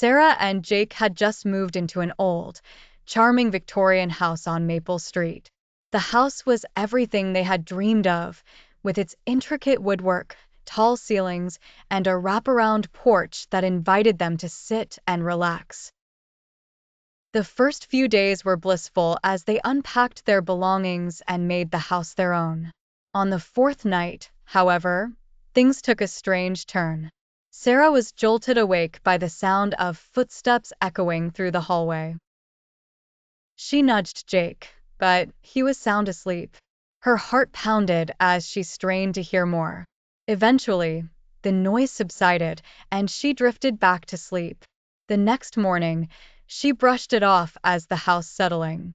Sarah and Jake had just moved into an old, charming Victorian house on Maple Street. The house was everything they had dreamed of, with its intricate woodwork, tall ceilings, and a wraparound porch that invited them to sit and relax. The first few days were blissful as they unpacked their belongings and made the house their own. On the fourth night, however, things took a strange turn. Sarah was jolted awake by the sound of footsteps echoing through the hallway. She nudged Jake, but he was sound asleep. Her heart pounded as she strained to hear more. Eventually, the noise subsided and she drifted back to sleep. The next morning, she brushed it off as the house settling.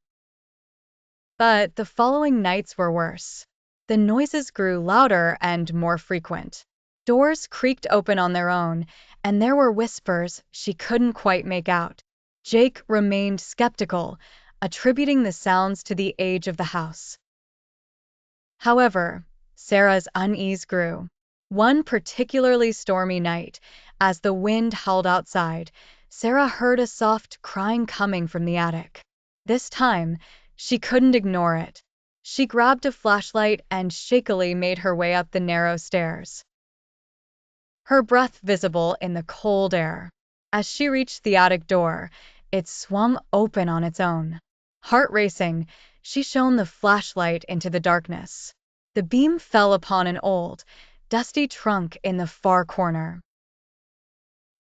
But the following nights were worse. The noises grew louder and more frequent. Doors creaked open on their own, and there were whispers she couldn't quite make out. Jake remained skeptical, attributing the sounds to the age of the house. However, Sarah's unease grew. One particularly stormy night, as the wind howled outside, Sarah heard a soft crying coming from the attic. This time, she couldn't ignore it. She grabbed a flashlight and shakily made her way up the narrow stairs, her breath visible in the cold air. As she reached the attic door, it swung open on its own. Heart racing, she shone the flashlight into the darkness. The beam fell upon an old, dusty trunk in the far corner.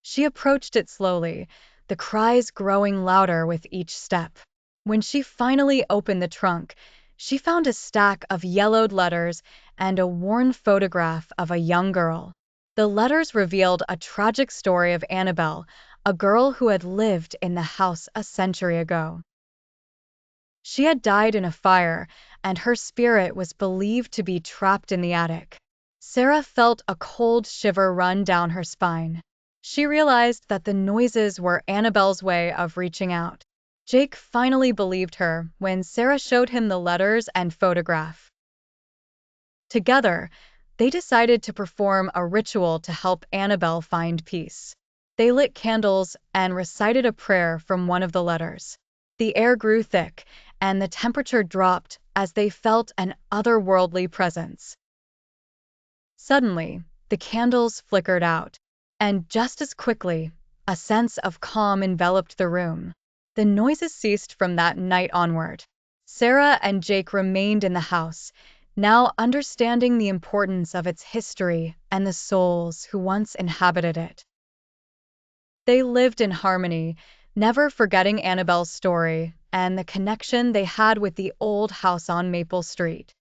She approached it slowly, the cries growing louder with each step. When she finally opened the trunk, she found a stack of yellowed letters and a worn photograph of a young girl. The letters revealed a tragic story of Annabelle, a girl who had lived in the house a century ago. She had died in a fire, and her spirit was believed to be trapped in the attic. Sarah felt a cold shiver run down her spine. She realized that the noises were Annabelle's way of reaching out. Jake finally believed her when Sarah showed him the letters and photograph. Together, they decided to perform a ritual to help Annabelle find peace. They lit candles and recited a prayer from one of the letters. The air grew thick, and the temperature dropped as they felt an otherworldly presence. Suddenly, the candles flickered out, and just as quickly, a sense of calm enveloped the room. The noises ceased from that night onward. Sarah and Jake remained in the house, now understanding the importance of its history and the souls who once inhabited it. They lived in harmony, never forgetting Annabelle's story and the connection they had with the old house on Maple Street.